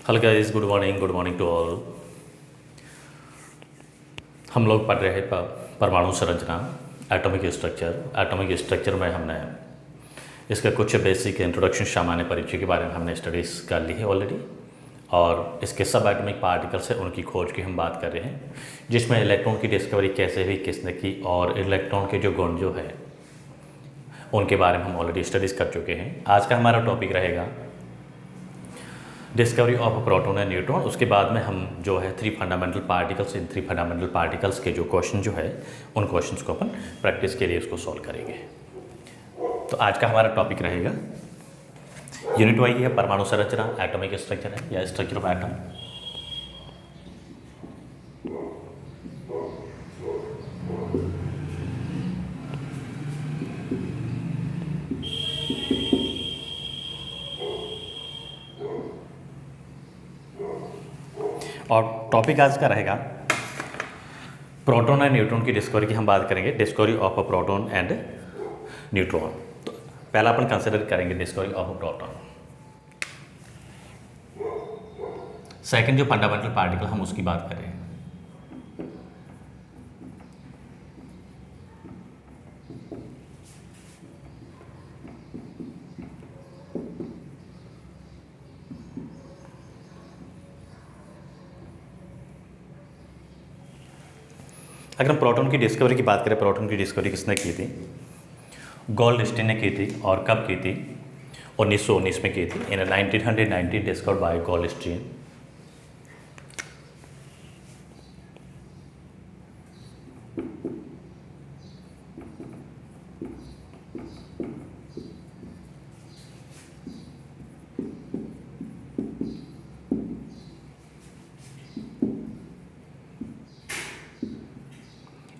Hello guys, good morning to all. हम लोग पढ़ रहे हैं परमाणु संरचना, एटॉमिक स्ट्रक्चर में हमने इसका कुछ बेसिक इंट्रोडक्शन, सामान्य परिचय के बारे में हमने स्टडीज़ कर ली है ऑलरेडी। और इसके सब एटॉमिक पार्टिकल्स है, उनकी खोज की हम बात कर रहे हैं, जिसमें इलेक्ट्रॉन की डिस्कवरी कैसे हुई, किसने की, और इलेक्ट्रॉन के जो गुण जो है उनके बारे में हम ऑलरेडी स्टडीज़ कर चुके हैं। आज का हमारा टॉपिक रहेगा discovery of proton and neutron. उसके बाद में हम जो है थ्री फंडामेंटल पार्टिकल्स के जो क्वेश्चन जो है उन क्वेश्चंस को अपन प्रैक्टिस के लिए उसको सॉल्व करेंगे। तो आज का हमारा टॉपिक रहेगा यूनिट वाई है परमाणु संरचना, एटॉमिक स्ट्रक्चर है या स्ट्रक्चर ऑफ एटम। और टॉपिक आज का रहेगा प्रोटॉन एंड न्यूट्रॉन की डिस्कवरी की हम बात करेंगे, discovery of a proton and neutron. तो पहला अपन कंसिडर करेंगे discovery of a proton. Second जो फंडामेंटल पार्टिकल हम उसकी बात करें। अगर हम प्रोटॉन की डिस्कवरी की बात करें, प्रोटॉन की डिस्कवरी किसने की थी? गोल्डस्टीन ने की थी। और कब की थी? 1919 में की थी। इन 1919 डिस्कवर्ड बाय गोल्डस्टीन।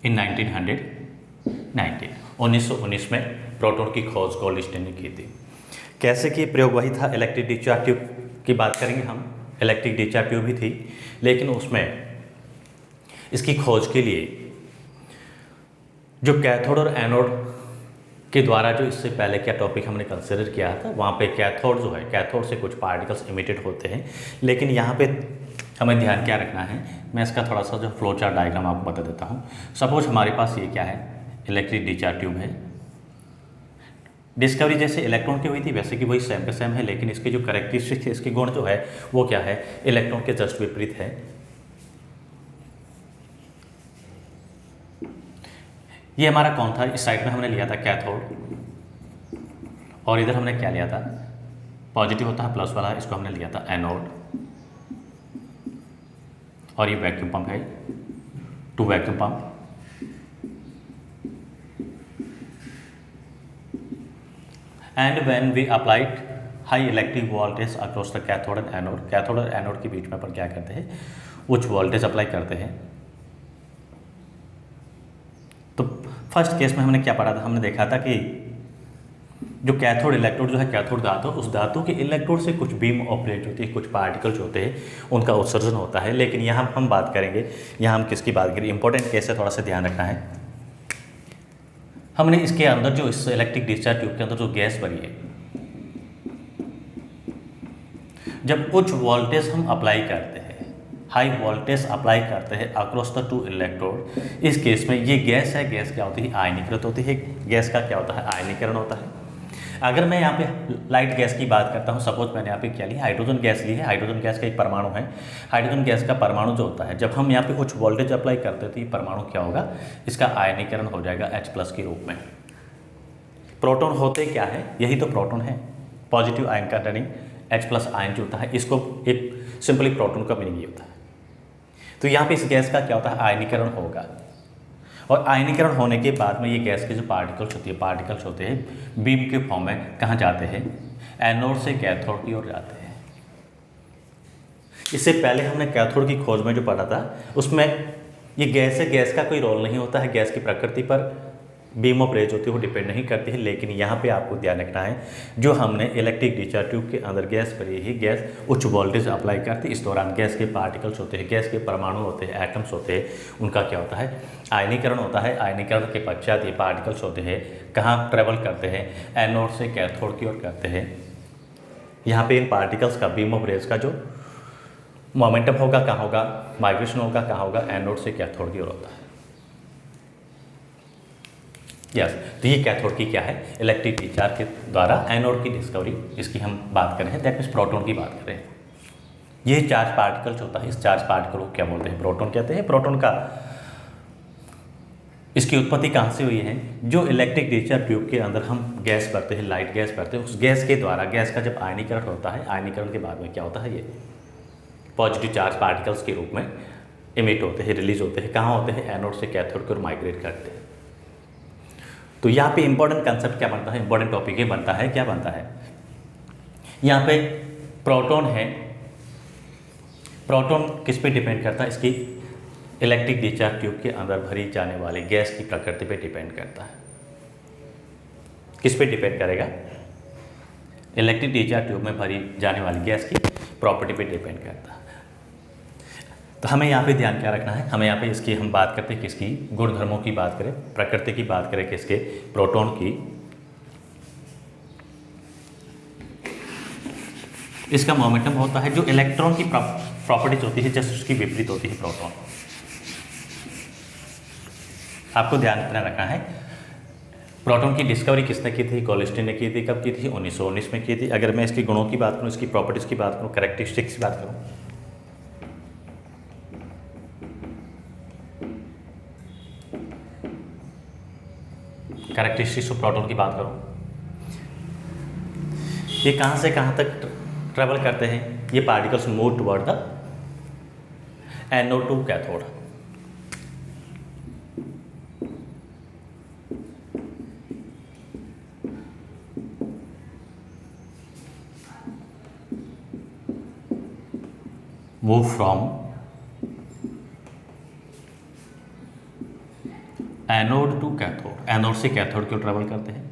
इन 1919 में प्रोटॉन की खोज गोल्डस्टीन ने की थी। कैसे की? प्रयोग वही था, इलेक्ट्रिक डिस्चार्ज ट्यूब की बात करेंगे हम। इलेक्ट्रिक डिस्चार्ज ट्यूब भी थी, लेकिन उसमें इसकी खोज के लिए जो कैथोड और एनोड के द्वारा, जो इससे पहले क्या टॉपिक हमने कंसिडर किया था, वहाँ पे कैथोड जो है, कैथोड से कुछ पार्टिकल्स इमिटेड होते हैं। लेकिन यहाँ पे हमें ध्यान क्या रखना है, मैं इसका थोड़ा सा जो फ्लो चार्ट डायग्राम आपको बता देता हूँ। सपोज हमारे पास ये क्या है, इलेक्ट्रिक डिस्चार्ज ट्यूब है। डिस्कवरी जैसे इलेक्ट्रॉन की हुई थी वैसे कि वही सेम पे सेम है, लेकिन इसके जो कैरेक्टरिस्टिक्स है, इसके गुण जो है वो क्या है, इलेक्ट्रॉन के जस्ट विपरीत है। ये हमारा कौन था? इस साइड में हमने लिया था कैथोड, और इधर हमने क्या लिया था, पॉजिटिव होता है प्लस वाला, इसको हमने लिया था एनोड। और ये वैक्यूम पंप है, to vacuum pump. And when we applied high electric voltage across the cathode and anode, cathode और एनोड के बीच में अपन क्या करते हैं, उच्च वोल्टेज अप्लाई करते हैं। तो फर्स्ट केस में हमने क्या पढ़ा था, हमने देखा था कि जो कैथोड इलेक्ट्रोड जो है, कैथोड धातु, उस धातु के इलेक्ट्रोड से कुछ बीम ऑपरेट होती है, कुछ पार्टिकल्स होते हैं, उनका उत्सर्जन होता है। लेकिन यहाँ हम बात करेंगे, यहाँ हम किसकी बात करें, इंपॉर्टेंट केस है, थोड़ा सा ध्यान रखना है। हमने इसके अंदर जो इस इलेक्ट्रिक डिस्चार्ज ट्यूब के अंदर जो गैस भरी है, जब उच्च वोल्टेज हम अप्लाई करते हैं, हाई वोल्टेज अप्लाई करते हैं अक्रॉस द टू इलेक्ट्रोड, इस केस में ये गैस है, गैस क्या होती है, आयनीकृत होती है। गैस का क्या होता है, आयनीकरण होता है। अगर मैं यहाँ पे लाइट गैस की बात करता हूँ, सपोज मैंने यहाँ पे क्या लिया, हाइड्रोजन गैस ली है। हाइड्रोजन गैस का एक परमाणु है। हाइड्रोजन गैस का परमाणु जो होता है, जब हम यहाँ पे उच्च वोल्टेज अप्लाई करते हैं तो ये परमाणु क्या होगा, इसका आयनीकरण हो जाएगा H+ के रूप में। प्रोटॉन होते क्या है, यही तो प्रोटॉन है, positive ion containing H+ ion जो होता है, इसको एक सिंपली प्रोटॉन का मीनिंग ये होता है। तो यहाँ पे इस गैस का क्या होता है, आयनीकरण होगा। और आयनीकरण होने के बाद में ये गैस के जो पार्टिकल्स होते हैं बीम के फॉर्म में कहाँ जाते हैं, एनोड से कैथोड की ओर जाते हैं। इससे पहले हमने कैथोड की खोज में जो पढ़ा था, उसमें ये गैस है, गैस का कोई रोल नहीं होता है, गैस की प्रकृति पर बीम ऑफ रेज होती है वो डिपेंड नहीं करती है। लेकिन यहाँ पे आपको ध्यान रखना है, जो हमने इलेक्ट्रिक डिस्चार्ज ट्यूब के अंदर गैस भरी ही, गैस उच्च वोल्टेज अप्लाई करती है, इस दौरान गैस के पार्टिकल्स होते हैं, गैस के परमाणु होते हैं, एटम्स होते हैं, उनका क्या होता है, आयनीकरण होता है। आयनीकरण के पश्चात ये पार्टिकल्स होते हैं कहाँ ट्रेवल करते हैं, एनोड से कैथोड की ओर करते हैं। यहाँ पे इन पार्टिकल्स का बीम ऑफ रेज का जो मोमेंटम होगा कहाँ होगा, माइग्रेशन होगा कहाँ होगा, एनोड से कैथोड की ओर होता है। यस, तो ये कैथोड की क्या है, इलेक्ट्रिक डिस्चार्ज के द्वारा एनोड की डिस्कवरी, इसकी हम बात कर रहे हैं, दैट मीन्स प्रोटॉन की बात कर रहे हैं। ये चार्ज पार्टिकल्स होता है, इस चार्ज पार्टिकल को क्या बोलते हैं, प्रोटॉन कहते हैं। प्रोटॉन का इसकी उत्पत्ति कहाँ से हुई है, जो इलेक्ट्रिक डिस्चार्ज ट्यूब के अंदर हम गैस भरते हैं, लाइट गैस भरते हैं, उस गैस के द्वारा, गैस का जब आयनीकरण होता है, आयनीकरण के बाद में क्या होता है, ये पॉजिटिव चार्ज पार्टिकल्स के रूप में इमिट होते हैं, रिलीज होते हैं। कहाँ होते हैं, एनोड से कैथोड की ओर माइग्रेट करते हैं। तो यहाँ पे इंपॉर्टेंट कंसेप्ट क्या बनता है, इंपॉर्टेंट टॉपिक ये बनता है, क्या बनता है, यहाँ पे प्रोटॉन है, प्रोटॉन किस पे डिपेंड करता है, इसकी इलेक्ट्रिक डिस्चार्ज ट्यूब के अंदर भरी जाने वाली गैस की प्रकृति पे डिपेंड करता है। किस पे डिपेंड करेगा, इलेक्ट्रिक डिस्चार्ज ट्यूब में भरी जाने वाली गैस की प्रॉपर्टी पे डिपेंड करता है। तो हमें यहाँ पे ध्यान क्या रखना है, हमें यहाँ पे इसकी हम बात करते हैं किसकी, गुणधर्मों की बात करें, प्रकृति की बात करें किसके, प्रोटॉन की। इसका मोमेंटम होता है, जो इलेक्ट्रॉन की प्रॉपर्टीज होती है जस्ट उसकी विपरीत होती है प्रोटॉन। आपको ध्यान रखना है, प्रोटॉन की डिस्कवरी किसने की थी, गोल्स्टीन ने की थी। कब की थी, 1919 में की थी। अगर मैं इसकी गुणों की बात करूँ, इसकी प्रॉपर्टीज की बात करूँ, कैरेक्टरिस्टिक्स की बात करूँ, कैरेक्टरिस्टिक्स ऑफ प्रोटॉन की बात करूँ, ये कहाँ से कहाँ तक ट्रेवल करते हैं, ये particles move toward the anode to cathode. Move from anode to cathode, anode से कैथोड क्यों ट्रेवल करते हैं।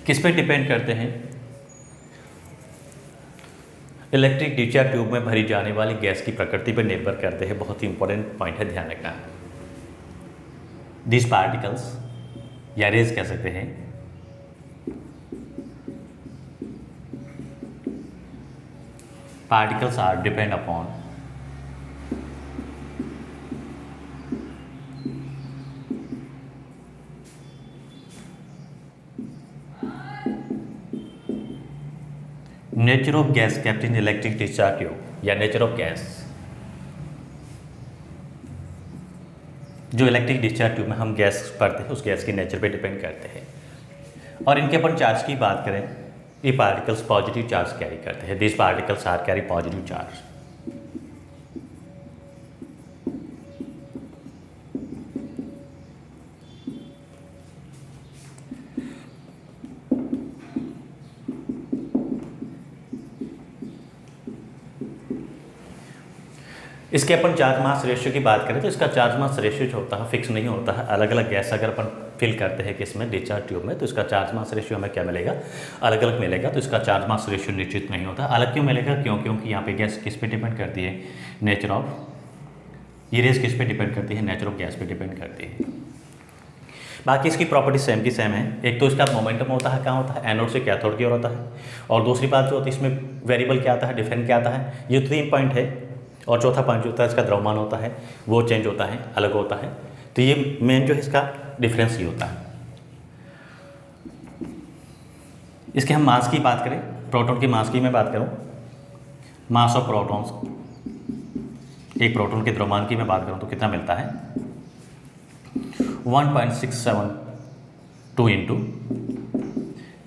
किस पे डिपेंड करते हैं, इलेक्ट्रिक डिस्चार्ज ट्यूब में भरी जाने वाली गैस की प्रकृति पर निर्भर करते हैं। बहुत ही इंपॉर्टेंट पॉइंट है, ध्यान रखना। दिस पार्टिकल्स या रेज कह सकते हैं, particles are depend upon nature of gas kept in electric discharge tube, या नेचर ऑफ गैस, जो इलेक्ट्रिक डिस्चार्ज ट्यूब में हम गैस भरते हैं उस गैस के नेचर पे डिपेंड करते हैं। और इनके अपन चार्ज की बात करें, ये पार्टिकल्स पॉजिटिव चार्ज कैरी करते हैं। This particles are carry positive charge. इसके अपन चार्ज मास रेशियो की बात करें तो इसका चार्ज मास रेशियो जो होता है फिक्स नहीं होता है। अलग अलग गैस अगर अपन फिल करते हैं किसमें, डिस्चार्ज ट्यूब में, तो इसका चार्ज मास रेशियो हमें क्या मिलेगा, अलग अलग मिलेगा। तो इसका चार्ज मास रेशियो निश्चित नहीं होता। अलग क्यों मिलेगा, क्योंकि यहाँ पे गैस किस पे डिपेंड करती है, नेचर ऑफ, ये रेस किस पे डिपेंड करती है, नेचर ऑफ गैस पे डिपेंड करती है। बाकी इसकी प्रॉपर्टी सेम की सेम है। एक तो इसका मोमेंटम होता है, कहाँ होता है, एनोड से कैथोड की ओर होता है। और दूसरी बात जो होती है इसमें वेरिएबल क्या आता है, डिफरेंट क्या आता है। ये 3 पॉइंट है। और चौथा पॉइंट जो होता है इसका द्रव्यमान होता है, वो चेंज होता है, अलग होता है। तो ये मेन जो है इसका डिफरेंस ही होता है। इसके हम मास की बात करें, प्रोटॉन की मास की मैं बात करूं, मास ऑफ प्रोटॉन्स, एक प्रोटॉन के द्रव्यमान की मैं बात करूं तो कितना मिलता है, 1.672 इंटू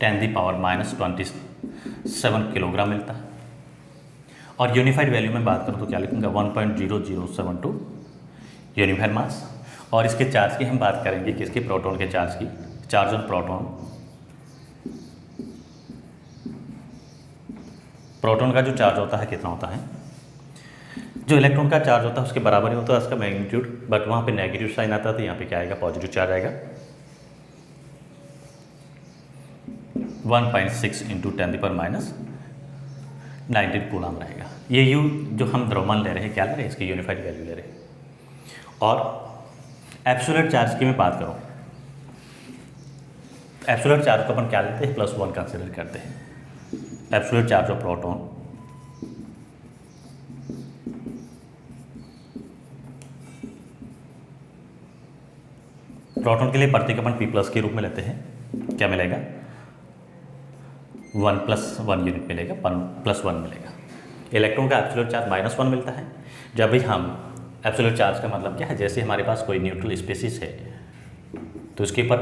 10⁻⁻27 किलोग्राम मिलता है। और यूनिफाइड वैल्यू में बात करूं तो क्या लिखूंगा, 1.0072 यूनिफाइड मास। और इसके चार्ज की हम बात करेंगे, किसके, प्रोटॉन के चार्ज की। चार्ज ऑन प्रोटॉन, प्रोटॉन का जो चार्ज होता है कितना होता है, जो इलेक्ट्रॉन का चार्ज होता है उसके बराबर ही होता है उसका मैग्नीट्यूड, बट वहाँ पे नेगेटिव साइन आता है तो यहाँ पे क्या आएगा, पॉजिटिव चार्ज आएगा। 1.6 इंटू 10⁻⁻19 कूलम रहेगा। ये यू जो हम द्रव्यमान ले रहे हैं क्या ले रहे हैं, इसकी यूनिफाइड वैल्यू ले रहे हैं। और एब्सोल्यूट चार्ज की मैं बात करूँ, एब्सोल्यूट चार्ज को अपन क्या लेते हैं, +1 कंसिडर करते हैं। Absolute charge of proton proton के लिए प्रतीक अपन P+ के रूप में लेते हैं, क्या मिलेगा 1+1 यूनिट मिलेगा, 1+1 मिलेगा। इलेक्ट्रॉन का एब्सोल्यूट चार्ज -1 मिलता है। जब भी हम एब्सोल्यूट चार्ज का मतलब क्या है, जैसे हमारे पास कोई न्यूट्रल स्पीसीज है तो उसके ऊपर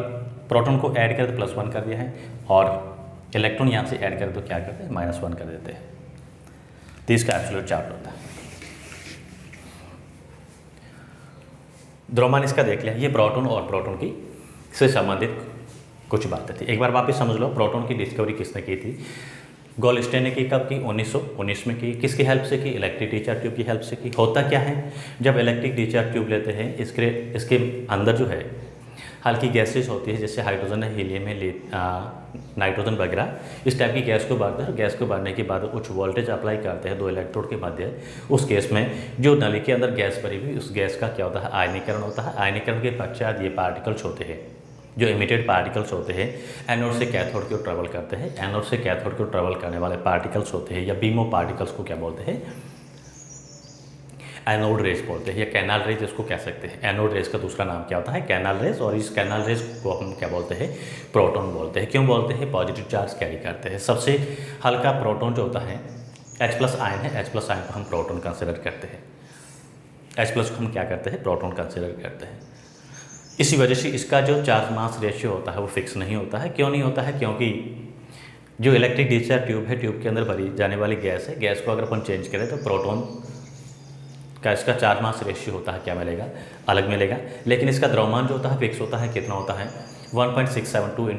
प्रोटॉन को ऐड कर तो +1 कर दिया है, और इलेक्ट्रॉन यहाँ से ऐड कर तो क्या करते हैं, -1 कर देते हैं। तो इसका एब्सोल्यूट चार्ज होता है। द्रव्यमान इसका देख लिया, ये प्रोटॉन और प्रोटॉन की से संबंधित कुछ बातें थी। एक बार वापस समझ लो, प्रोटॉन की डिस्कवरी किसने की थी, गोल्डस्टेन ने की। कब की, 1919 में की। किसकी हेल्प से की, इलेक्ट्रिक डिस्चार्ज ट्यूब की हेल्प से की। होता क्या है, जब इलेक्ट्रिक डिस्चार्ज ट्यूब लेते हैं, इसके अंदर जो है हल्की गैसेस होती है, जैसे हाइड्रोजन है, हीलियम है, नाइट्रोजन वगैरह, इस टाइप की गैस को भरते हैं। गैस को भरने के बाद उच्च वोल्टेज अप्लाई करते हैं 2 इलेक्ट्रोड के मध्य। उस केस में जो नली के अंदर गैस भरी हुई, उस गैस का क्या होता है, आयनीकरण होता है। आयनीकरण के पश्चात ये पार्टिकल्स होते हैं, जो इमिटेड पार्टिकल्स होते हैं, एनोड से कैथोड की ओर ट्रेवल करते हैं। एनोड से कैथोड की ओर ट्रेवल करने वाले पार्टिकल्स होते हैं, या बीम ऑफ पार्टिकल्स को क्या बोलते हैं, एनोड रेज बोलते हैं, या कैनाल रेज इसको कह सकते हैं। एनोड रेज का दूसरा नाम क्या होता है, कैनाल रेज। और इस कैनाल रेज को हम क्या बोलते हैं, प्रोटॉन बोलते हैं। क्यों बोलते हैं, पॉजिटिव चार्ज कैरी करते हैं। सबसे हल्का प्रोटॉन जो होता है H+ आयन है, H+ आयन को हम प्रोटॉन कंसिडर करते हैं। H+ को हम क्या करते हैं, प्रोटॉन कंसिडर करते हैं। इसी वजह से इसका जो चार्ज मास रेशियो होता है वो फिक्स नहीं होता है। क्यों नहीं होता है, क्योंकि जो इलेक्ट्रिक डिस्चार्ज ट्यूब है, ट्यूब के अंदर भरी जाने वाली गैस है, गैस को अगर अपन चेंज करें तो प्रोटॉन का इसका चार्ज मास रेशियो होता है, क्या मिलेगा, अलग मिलेगा। लेकिन इसका द्रव्यमान जो होता है फिक्स होता है। कितना होता है, 1.672 ×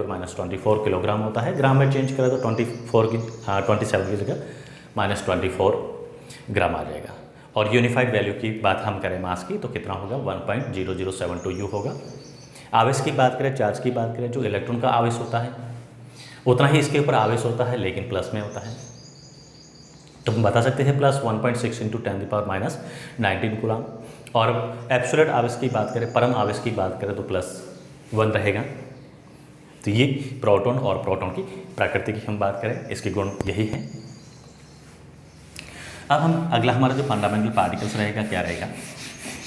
10⁻24 किलोग्राम होता है। ग्राम में चेंज करें तो 27 की जगह -24 ग्राम आ जाएगा। और यूनिफाइड वैल्यू की बात हम करें मास की, तो कितना होगा, 1.0072 U होगा। आवेश की बात करें, चार्ज की बात करें, जो इलेक्ट्रॉन का आवेश होता है उतना ही इसके ऊपर आवेश होता है, लेकिन प्लस में होता है। तो हम बता सकते हैं +1.6 × 10⁻19 कूलम। और एब्सोल्यूट आवेश की बात करें, परम आवेश की बात करें तो +1 रहेगा। तो ये प्रोटॉन और प्रोटॉन की प्रकृति की हम बात करें, इसके गुण यही हैं। अब हम अगला हमारा जो फंडामेंटल पार्टिकल्स रहेगा, क्या रहेगा,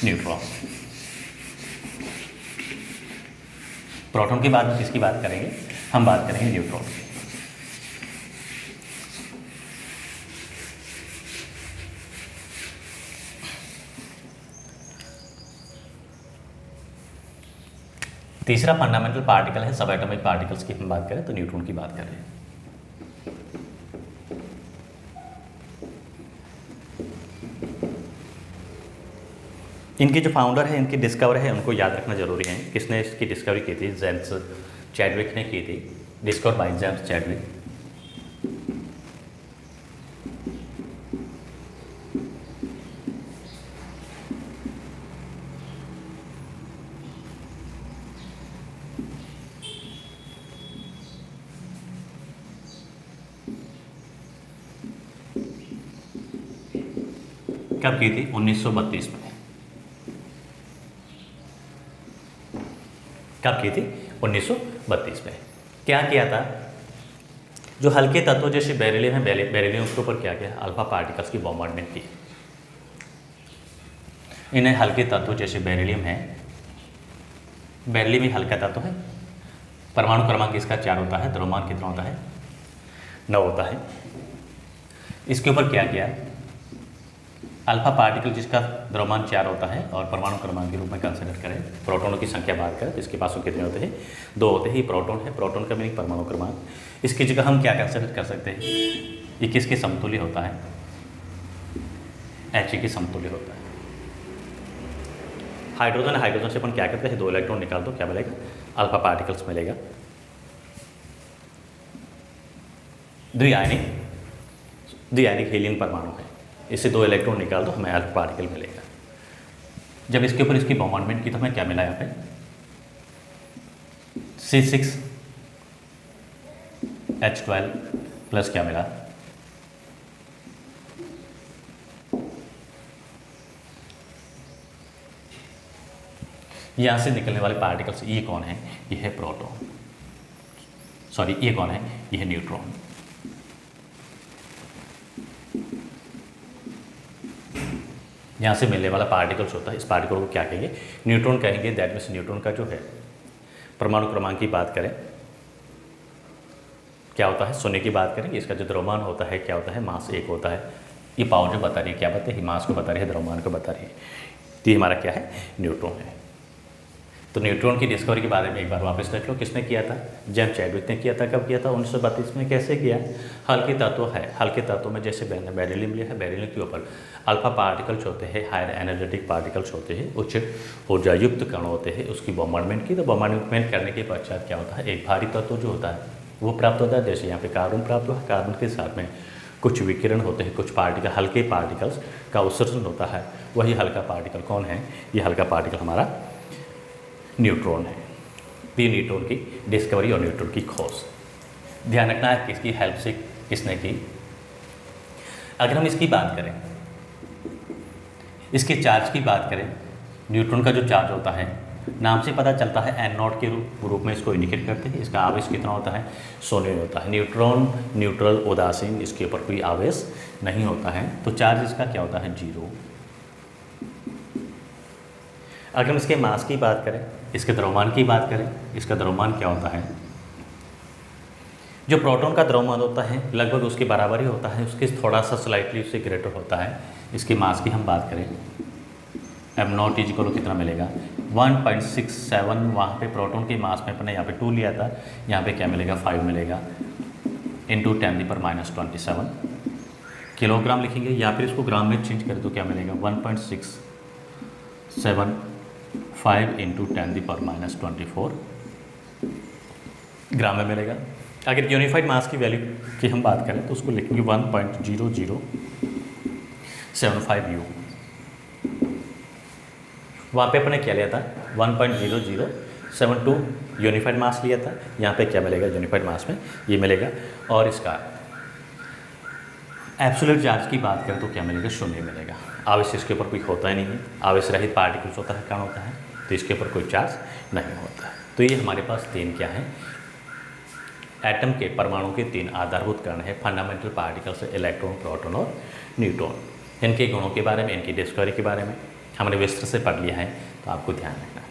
न्यूट्रॉन। प्रोटॉन के बाद में किसकी बात करेंगे, हम बात करेंगे न्यूट्रॉन की। तीसरा फंडामेंटल पार्टिकल है सब एटॉमिक पार्टिकल्स की हम बात करें तो न्यूट्रॉन की बात करें। इनके जो फाउंडर है, इनके डिस्कवर है, उनको याद रखना जरूरी है। किसने इसकी डिस्कवरी की थी, जेम्स चैडविक ने की थी, डिस्कवर बाय जेम्स चैडविक। कब की थी, 1932 में। कब की थी, 1932 में। क्या किया था, जो हल्के तत्व जैसे बेरिलियम है, बेरिलियम के ऊपर क्या किया, अल्फा पार्टिकल्स की बॉम्बार्डमेंट की। इन्हें हल्के तत्व जैसे बेरिलियम है, बेरिलियम ही हल्का तत्व है। परमाणु क्रमांक इसका 4 होता है, द्रव्यमान कितना होता है, 9 होता है। इसके ऊपर क्या किया, अल्फा पार्टिकल जिसका द्रव्यमान 4 होता है और परमाणु क्रमांक के रूप में कंसिडर करें, प्रोटॉनों की संख्या बात करें तो इसके पास कितने होते हैं, 2 होते हैं। प्रोटॉन है, प्रोटॉन का मीनिंग परमाणु क्रमांक। इसकी जगह हम क्या कंसिडर कर सकते हैं, ये किसके समतुल्य होता है, He के समतुल्य होता है। हाइड्रोजन से अपन क्या करते हैं, 2 इलेक्ट्रॉन निकाल दो, क्या मिलेगा, अल्फा पार्टिकल्स मिलेगा। द्विआयनिक हीलियम परमाणु है, इससे 2 इलेक्ट्रॉन निकाल दो, हमें अल्फा पार्टिकल मिलेगा। जब इसके ऊपर इसकी बॉम्बार्डमेंट की तो हमें क्या मिला यहाँ पे, C6H12 प्लस क्या मिला, यहाँ से निकलने वाले पार्टिकल्स, ये कौन है, ये है प्रोटॉन। सॉरी ये कौन है, ये है न्यूट्रॉन। यहाँ से मिलने वाला पार्टिकल्स होता है, इस पार्टिकल को क्या कहेंगे, न्यूट्रॉन कहेंगे। दैट मीन्स न्यूट्रॉन का जो है परमाणु क्रमांक की बात करें क्या होता है, सोने की बात करेंगे, इसका जो द्रव्यमान होता है क्या होता है, मास 1 होता है। ये पावर जो बता रही है क्या बता रही है, मास को बता रही है, द्रव्यमान को बता रही है। तो ये हमारा क्या है, न्यूट्रॉन है। तो न्यूट्रॉन की डिस्कवरी के बारे में एक बार वापस देख लो, किसने किया था, जेम्स चैडविक ने किया था। कब किया था, 1932 में। कैसे किया, हल्के तत्व है, हल्के तत्वों में जैसे बेरिलियम लिया है, बेरिलियम के ऊपर अल्फा पार्टिकल्स होते हैं, हायर एनर्जेटिक पार्टिकल्स होते हैं, उच्च ऊर्जायुक्त कण होते हैं, उसकी बॉम्बार्डमेंट की। तो बॉम्बार्डमेंट करने के पश्चात क्या होता है, एक भारी तत्व जो होता है वो प्राप्त होता है। जैसे यहाँ पे कार्बन प्राप्त हुआ, कार्बन के साथ में कुछ विकिरण होते हैं, कुछ पार्टिकल, हल्के पार्टिकल्स का उत्सर्जन होता है। वही हल्का पार्टिकल कौन है, ये हल्का पार्टिकल हमारा न्यूट्रॉन है। ये न्यूट्रॉन की डिस्कवरी और न्यूट्रॉन की खोज, ध्यान रखना है किसकी हेल्प से किसने की। अगर हम इसकी बात करें, इसके चार्ज की बात करें, न्यूट्रॉन का जो चार्ज होता है नाम से पता चलता है, एन नॉट के रूप में इसको इंडिकेट करते हैं। इसका आवेश कितना होता है, शून्य होता है। न्यूट्रॉन न्यूट्रल, उदासीन, इसके ऊपर कोई आवेश नहीं होता है, तो चार्ज इसका क्या होता है, 0। अगर हम इसके मास की बात करें, इसके द्रव्यमान की बात करें, इसका द्रव्यमान क्या होता है, जो प्रोटॉन का द्रव्यमान होता है लगभग उसके बराबर ही होता है, उसके थोड़ा सा स्लाइटली उससे ग्रेटर होता है। इसके मास की हम बात करें, M nought is equal to कितना मिलेगा, 1.67। वहाँ पे प्रोटॉन के मास में अपने यहाँ पे 2 लिया था, यहाँ पे क्या मिलेगा, 5 मिलेगा, इंटू 10⁻⁻27 किलोग्राम लिखेंगे, या फिर इसको ग्राम में चेंज करें तो क्या मिलेगा, 1.675 इंटू 10⁻⁻24 ग्राम में मिलेगा। अगर यूनिफाइड मास की वैल्यू की हम बात करें तो उसको लिखेंगे 1.0075 U। वहाँ पे अपने क्या लिया था, 1.0072 यूनिफाइड मास लिया था, यहाँ पे क्या मिलेगा, यूनिफाइड मास में ये मिलेगा। और इसका एब्सोल्यूट चार्ज की बात करें तो क्या मिलेगा, 0 मिलेगा। आवेश इसके ऊपर कोई होता ही नहीं है, आवेश रहित पार्टिकल्स होता है, कण होता है, तो इसके ऊपर कोई चार्ज नहीं होता है। तो ये हमारे पास 3 क्या है, एटम के, परमाणु के 3 आधारभूत कण है, फंडामेंटल पार्टिकल्स, इलेक्ट्रॉन, प्रोटॉन और न्यूट्रॉन। इनके गुणों के बारे में, इनकी डिस्कवरी के बारे में हमने विस्तार से पढ़ लिया है, तो आपको ध्यान रखना है।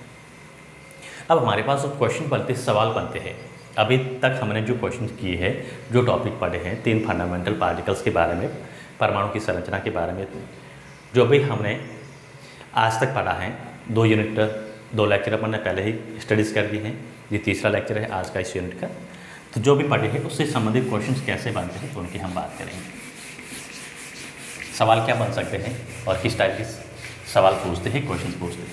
अब हमारे पास क्वेश्चन बनते, सवाल बनते हैं। अभी तक हमने जो क्वेश्चन किए हैं, जो टॉपिक पढ़े हैं, 3 फंडामेंटल पार्टिकल्स के बारे में, परमाणु की संरचना के बारे में, जो भी हमने आज तक पढ़ा है, 2 यूनिट 2 लेक्चर अपन ने पहले ही स्टडीज़ कर दी हैं, ये तीसरा लेक्चर है आज का इस यूनिट का। तो जो भी पढ़े हैं उससे संबंधित क्वेश्चंस कैसे बनते हैं उनकी हम बात करेंगे। सवाल क्या बन सकते हैं और किस टाइप के सवाल पूछते हैं, क्वेश्चंस पूछते हैं।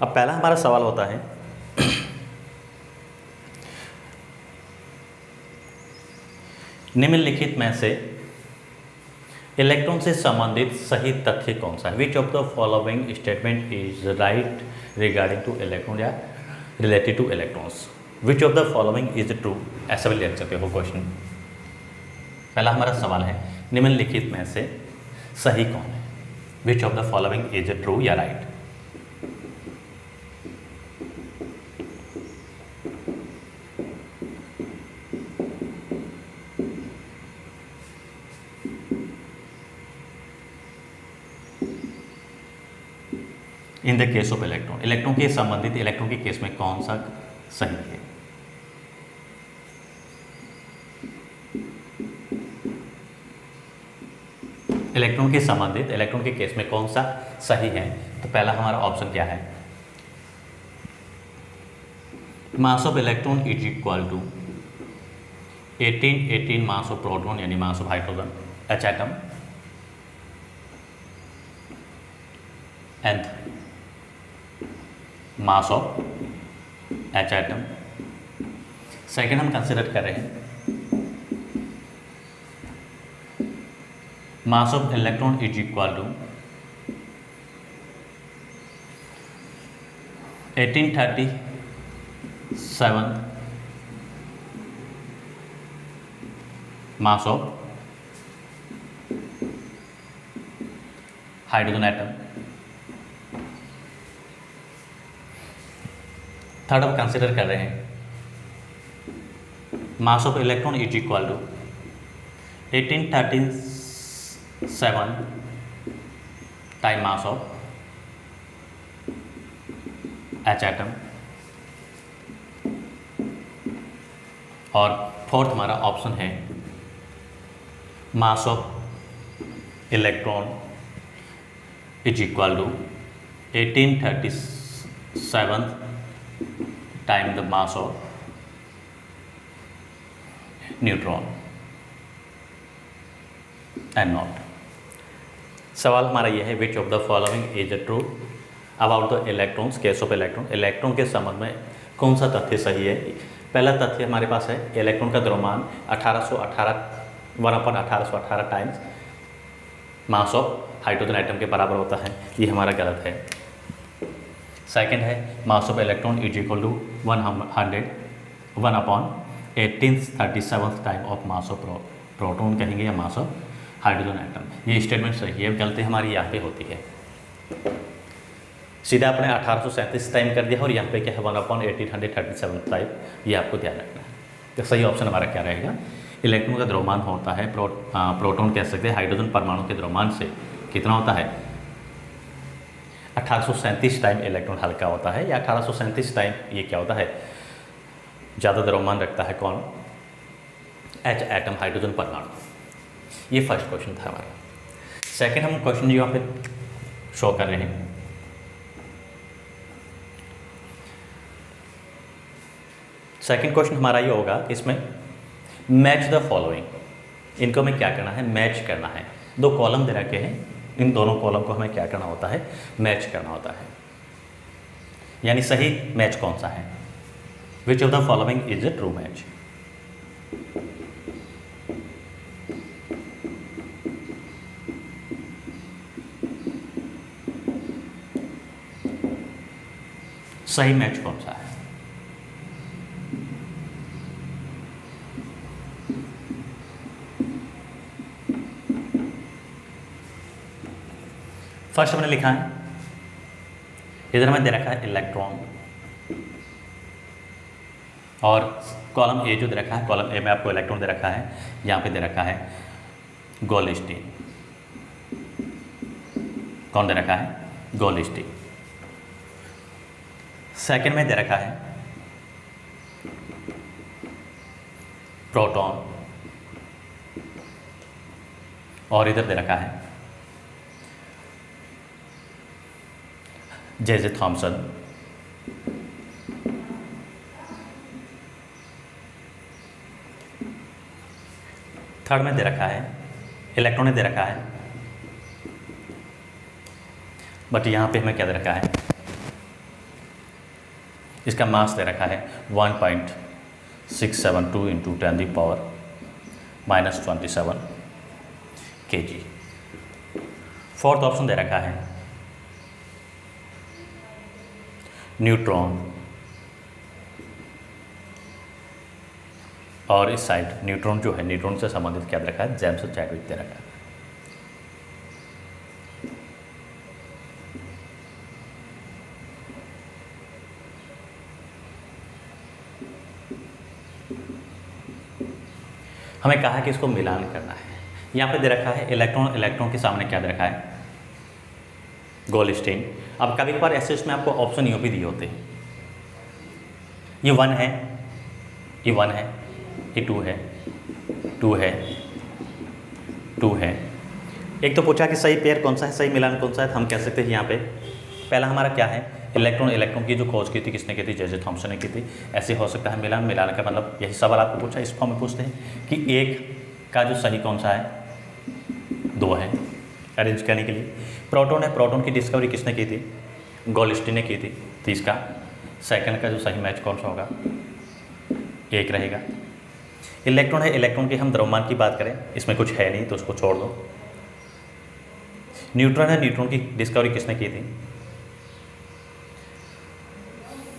अब पहला हमारा सवाल होता है, निम्नलिखित में से इलेक्ट्रॉन से संबंधित सही तथ्य कौन सा है, which of the following statement is right regarding to electron या related to electrons, which of the following is true. ऐसा भी लिख सकते हो क्वेश्चन। पहला हमारा सवाल है, निम्नलिखित में से सही कौन है, which of the following is true या right. In the case of electron, electron के संबंधित इलेक्ट्रॉन के केस में कौन सा सही है। इलेक्ट्रॉन के संबंधित इलेक्ट्रॉन के केस में कौन सा सही है, तो पहला हमारा ऑप्शन क्या है, mass of electron is equal to 18 mass of proton यानी mass of hydrogen H atom and mass of H atom. Second हम कंसिडर कर रहे हैं mass of electron is equal to 1837 mass of hydrogen atom third हम consider कर रहे हैं mass of electron is equal to 1837 time mass of H atom. और fourth हमारा ऑप्शन है mass of electron is equal to 1837 time the mass of neutron and nought. सवाल हमारा यह है which of the following is true about the electrons case of electron. Electron के संबंध में कौन सा तथ्य सही है। पहला तथ्य हमारे पास है इलेक्ट्रॉन का द्रव्यमान 1/1818 times mass of hydrogen atom के बराबर होता है, ये हमारा गलत है। सेकंड है mass of electron is equal to 1/1837 time of mass of proton कहेंगे या मास ऑफ हाइड्रोजन एटम। ये स्टेटमेंट सही है, गलती हमारी यहाँ पे होती है। सीधा आपने 1837 टाइम कर दिया और यहाँ पे क्या है 1/1837 टाइम, ये आपको ध्यान रखना है। तो सही ऑप्शन हमारा क्या रहेगा, इलेक्ट्रॉन का द्रव्यमान होता है प्रोटॉन कह सकते हैं हाइड्रोजन परमाणु के द्रव्यमान से कितना होता है 1837 टाइम इलेक्ट्रॉन हल्का होता है, या 1837 टाइम ये क्या होता है ज़्यादा द्रव्यमान रखता है कौन, एच एटम हाइड्रोजन परमाणु। ये फर्स्ट क्वेश्चन था हमारा। सेकंड हम क्वेश्चन यहाँ पे शो कर रहे हैं, सेकंड क्वेश्चन हमारा ये होगा कि इसमें मैच द फॉलोइंग, इनको हमें क्या करना है, मैच करना है। दो कॉलम दे रखे हैं, इन दोनों कॉलम को हमें क्या करना होता है, मैच करना होता है। यानी सही मैच कौन सा है, which of the following is a true match. सही मैच कौन सा है। फर्स्ट हमने लिखा है, इधर हमें दे रखा है इलेक्ट्रॉन, और कॉलम ए जो दे रखा है, कॉलम ए में आपको इलेक्ट्रॉन दे रखा है, यहाँ पे दे रखा है गोल्डस्टीन। कौन दे रखा है, गोल्डस्टीन। सेकंड में दे रखा है प्रोटॉन, और इधर दे रखा है जे थॉमसन। थर्ड में दे रखा है इलेक्ट्रॉन ने दे रखा है, बट यहाँ पे हमें क्या दे रखा है, इसका मास दे रखा है 1.672 इंटू 10⁻⁻27 kg। फोर्थ ऑप्शन दे रखा है न्यूट्रॉन, और इस साइड न्यूट्रॉन जो है, न्यूट्रॉन से संबंधित क्या दे रखा है, जेम्स चैडविक दे रखा है। हमें कहा कि इसको मिलान करना है। यहाँ पे दे रखा है इलेक्ट्रॉन, इलेक्ट्रॉन के सामने क्या दे रखा है, गोल्डस्टीन। अब कभी कभार ऐसे इसमें आपको ऑप्शन यूँ भी दिए होते हैं, ये 1 है, ये 1 है, ये 2 है, 2 है, 2 है। एक तो पूछा कि सही पेयर कौन सा है, सही मिलान कौन सा है, तो हम कह सकते हैं यहाँ पे पहला हमारा क्या है, इलेक्ट्रॉन, इलेक्ट्रॉन की जो खोज की थी किसने की थी, जे थॉमसन ने की थी। ऐसे हो सकता है मिलान, मिलान का मतलब यही सवाल आपको पूछा, इस फॉर्म में पूछते हैं कि एक का जो सही कौन सा है, 2 है अरेंज करने के लिए। प्रोटॉन है, प्रोटॉन की डिस्कवरी किसने की थी, गोल्डस्टीन ने की थी, तो इसका सेकंड का जो सही मैच कौन सा होगा, 1 रहेगा। इलेक्ट्रॉन है, इलेक्ट्रॉन की हम द्रव्यमान की बात करें, इसमें कुछ है नहीं तो उसको छोड़ दो। न्यूट्रॉन है, न्यूट्रॉन की डिस्कवरी किसने की थी,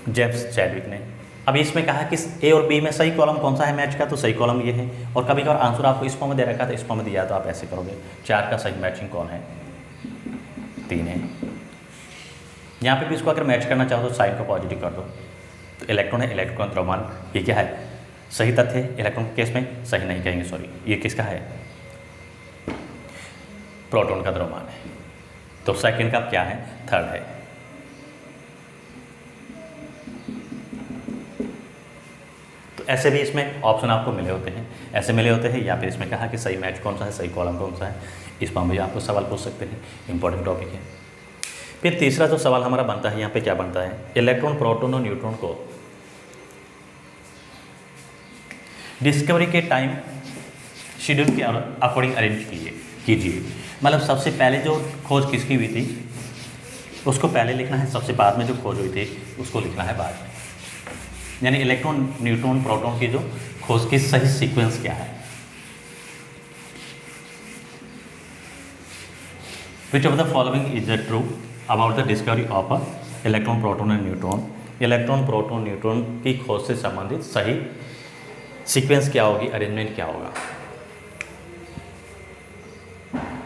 जेम्स चैडविक ने। अब इसमें कहा कि ए और बी में सही कॉलम कौन सा है मैच का, तो सही कॉलम ये है। और कभी कभार आंसर आपको इस फॉर्म में दे रखा था, इस फॉर्म में दिया तो आप ऐसे करोगे, 4 का सही मैचिंग कौन है, 3 है। यहाँ पे भी इसको अगर मैच करना चाहो तो साइन को पॉजिटिव कर दो, तो इलेक्ट्रॉन है, इलेक्ट्रॉन का द्रव्यमान, ये क्या है, सही तथ्य है। इलेक्ट्रॉन के केस में सही नहीं कहेंगे, सॉरी, ये किसका है, प्रोटॉन का द्रव्यमान है। तो सेकंड का क्या है, थर्ड है। तो ऐसे भी इसमें ऑप्शन आपको मिले होते हैं, ऐसे मिले होते हैं, या फिर इसमें कहा कि सही मैच कौन सा है, सही कॉलम कौन सा है, इस मामले में आपको सवाल पूछ सकते हैं, इंपॉर्टेंट टॉपिक है। फिर तीसरा जो सवाल हमारा बनता है, यहाँ पे क्या बनता है, इलेक्ट्रॉन, प्रोटॉन और न्यूट्रॉन को डिस्कवरी के टाइम शेड्यूल के अकॉर्डिंग अरेंज कीजिए। मतलब सबसे पहले जो खोज किसकी हुई थी उसको पहले लिखना है, सबसे बाद में जो खोज हुई थी उसको लिखना है बाद में। यानी इलेक्ट्रॉन, न्यूट्रॉन, प्रोटॉन की जो खोज की सही सीक्वेंस क्या है। Which of the following is the true about the discovery of a electron, proton and neutron. Electron, proton, neutron की खोज से संबंधित सही सीक्वेंस क्या होगी, अरेंजमेंट क्या होगा।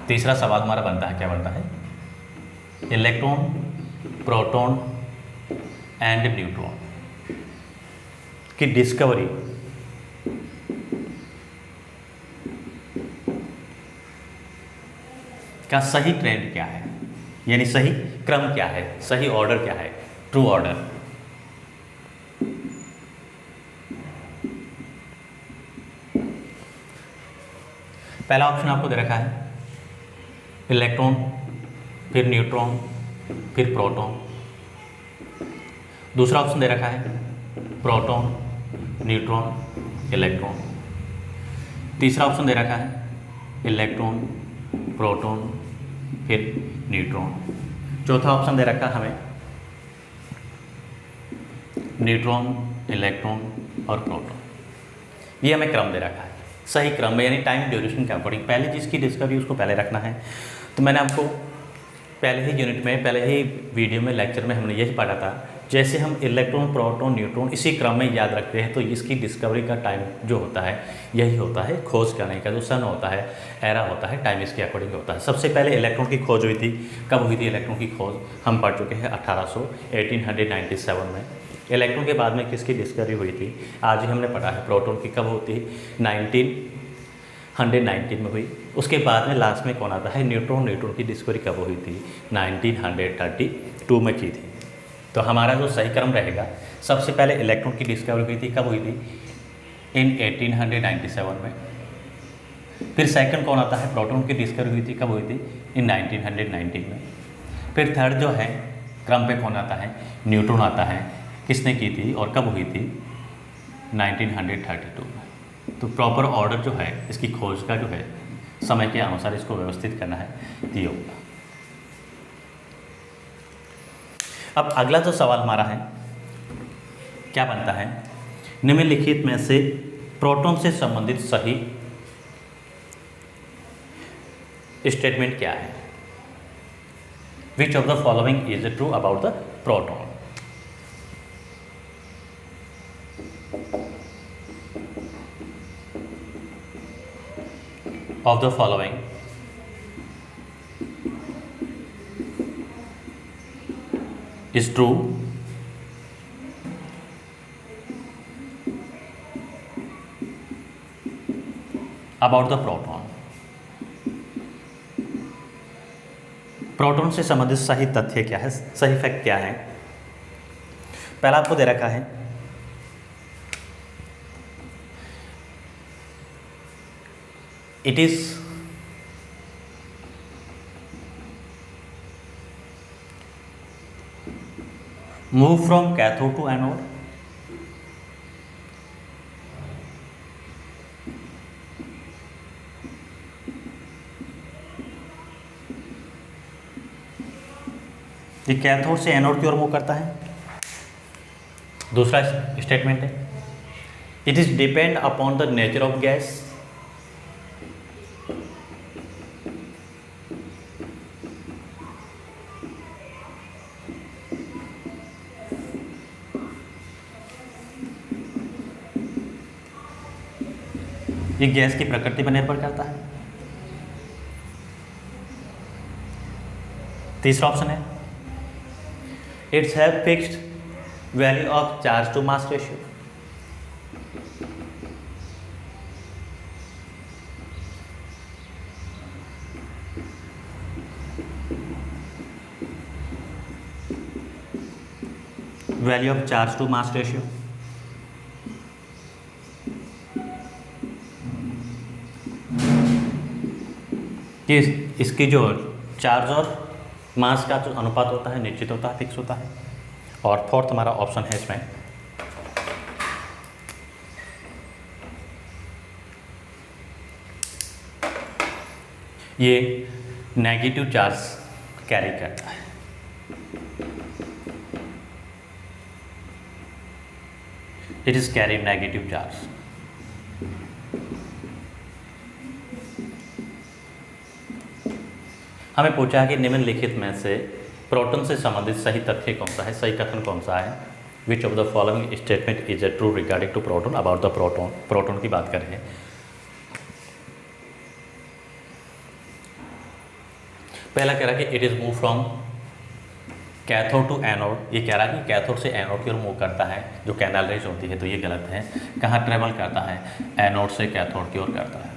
तीसरा सवाल हमारा बनता है, क्या बनता है, इलेक्ट्रॉन, प्रोटॉन एंड न्यूट्रॉन की डिस्कवरी का सही ट्रेंड क्या है, यानी सही क्रम क्या है, सही ऑर्डर क्या है, ट्रू ऑर्डर। पहला ऑप्शन आपको दे रखा है इलेक्ट्रॉन, फिर न्यूट्रॉन, फिर प्रोटॉन। दूसरा ऑप्शन दे रखा है प्रोटॉन, न्यूट्रॉन, इलेक्ट्रॉन। तीसरा ऑप्शन दे रखा है इलेक्ट्रॉन, प्रोटॉन, फिर न्यूट्रॉन। चौथा ऑप्शन दे रखा है हमें न्यूट्रॉन, इलेक्ट्रॉन और प्रोटॉन। ये हमें क्रम दे रखा है, सही क्रम में, यानी टाइम ड्यूरेशन के अकॉर्डिंग पहले जिसकी डिस्कवरी उसको पहले रखना है। तो मैंने आपको पहले ही यूनिट में, पहले ही वीडियो में, लेक्चर में हमने यही पढ़ा था, जैसे हम इलेक्ट्रॉन, प्रोटॉन, न्यूट्रॉन इसी क्रम में याद रखते हैं, तो इसकी डिस्कवरी का टाइम जो होता है यही होता है, खोज करने का जो सन होता है, एरा होता है, टाइम इसके अकॉर्डिंग होता है। सबसे पहले इलेक्ट्रॉन की खोज हुई थी, कब हुई थी इलेक्ट्रॉन की खोज, हम पढ़ चुके हैं 1897 में। इलेक्ट्रॉन के बाद में किसकी डिस्कवरी हुई थी, आज ही हमने पढ़ा है, प्रोटॉन की कब होती, 1919 में हुई। उसके बाद में लास्ट में कौन आता है, न्यूट्रॉन। न्यूट्रॉन की डिस्कवरी कब हुई थी, 1932 में की थी। तो हमारा जो सही क्रम रहेगा, सबसे पहले इलेक्ट्रॉन की डिस्कवरी हुई थी, कब हुई थी, इन 1897 में। फिर सेकंड कौन आता है, प्रोटॉन की डिस्कवरी हुई थी, कब हुई थी, इन 1919 में। फिर थर्ड जो है क्रम पे कौन आता है, न्यूट्रॉन आता है, किसने की थी और कब हुई थी, 1932 में। तो प्रॉपर ऑर्डर जो है इसकी खोज का जो है, समय के अनुसार इसको व्यवस्थित करना है, ये होगा। अब अगला जो सवाल हमारा है, क्या बनता है, निम्नलिखित में से प्रोटॉन से संबंधित सही स्टेटमेंट क्या है। Which of the following is true about the proton. Of the following is true about the proton। Proton से संबंधित सही तथ्य क्या है, सही फैक्ट क्या है। पहला आपको दे रखा है it is move from cathode to anode। ये कैथोड से एनोड की ओर मूव करता है। दूसरा स्टेटमेंट है it is depend upon the nature of gas. ये गैस की प्रकृति पर निर्भर करता है। तीसरा ऑप्शन है it's have fixed value of charge to mass ratio, value of charge to mass ratio, कि इसकी जो चार्ज और मास का जो अनुपात होता है निश्चित होता है, फिक्स होता है। और फोर्थ हमारा ऑप्शन है इसमें ये नेगेटिव चार्ज कैरी करता है। It is carry negative charge. हमें पूछा है कि निम्नलिखित में से प्रोटॉन से संबंधित सही तथ्य कौन सा है, सही कथन कौन सा है। Which of the following statement is a true regarding to proton, about the proton, proton की बात कर रहे हैं। पहला कह रहा है कि it is move from cathode to anode, ये कह रहा है कि कैथोड से एनोड की ओर मूव करता है, जो कैनाल रेज होती है, तो ये गलत है। कहाँ ट्रेवल करता है, एनोड से कैथोड की ओर करता है।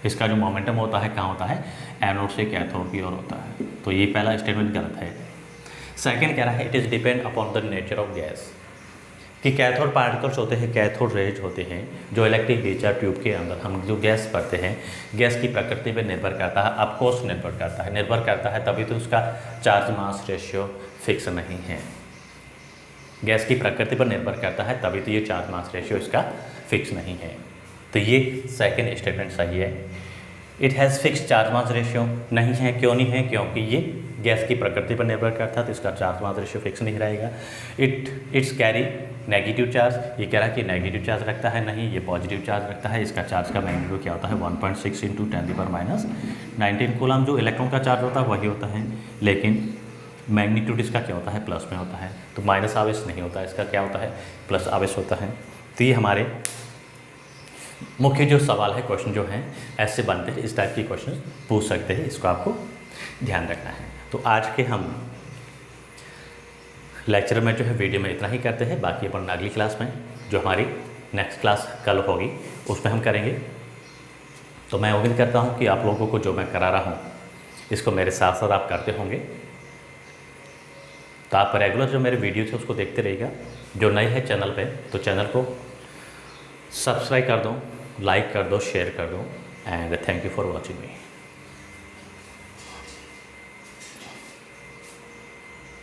इसका जो मोमेंटम होता है कहाँ होता है, एनोड से कैथोड की ओर होता है, तो ये पहला स्टेटमेंट गलत है। सेकंड कह रहा है it is depend upon the nature of gas, कि कैथोड पार्टिकल्स होते हैं, कैथोड रेज होते हैं, जो इलेक्ट्रिक डिस्चार्ज ट्यूब के अंदर हम जो गैस भरते हैं, गैस की प्रकृति पर निर्भर करता है, ऑफकोर्स निर्भर करता है, तभी तो उसका चार्ज मास रेशियो फिक्स नहीं है। गैस की प्रकृति पर निर्भर करता है, तभी तो ये चार्ज मास रेशियो इसका फिक्स नहीं है। तो ये सेकेंड स्टेटमेंट सही है। It has fix charge mass ratio नहीं है, क्यों नहीं है, क्योंकि ये गैस की प्रकृति पर निर्भर करता है, तो इसका चार्ज मास रेशियो फिक्स नहीं रहेगा। इट्स कैरी नेगेटिव चार्ज, ये कह रहा है कि नेगेटिव चार्ज रखता है, नहीं, ये पॉजिटिव चार्ज रखता है। इसका चार्ज का मैग्नीट्यूड क्या होता है, 1.6 × 10⁻⁻19 कूलम जो इलेक्ट्रॉन का चार्ज होता है वही होता है, लेकिन मैग्नीट्यूड इसका क्या होता है, प्लस में होता है, तो माइनस आवेश नहीं होता है, इसका क्या होता है, प्लस आवेश होता है। तो ये हमारे मुख्य जो सवाल है, क्वेश्चन जो हैं ऐसे बनते हैं, इस टाइप के क्वेश्चन पूछ सकते हैं, इसको आपको ध्यान रखना है। तो आज के हम लेक्चर में जो है वीडियो में इतना ही करते हैं, बाकी अपन अगली क्लास में जो हमारी नेक्स्ट क्लास कल होगी उसमें हम करेंगे। तो मैं उम्मीद करता हूँ कि आप लोगों को जो मैं करा रहा हूँ इसको मेरे साथ साथ आप करते होंगे। तो आप रेगुलर जो मेरे वीडियो थे उसको देखते रहिएगा। जो नए हैं चैनल पे तो चैनल को सब्सक्राइब कर दो, लाइक कर दो, शेयर कर दो, and thank you for watching me.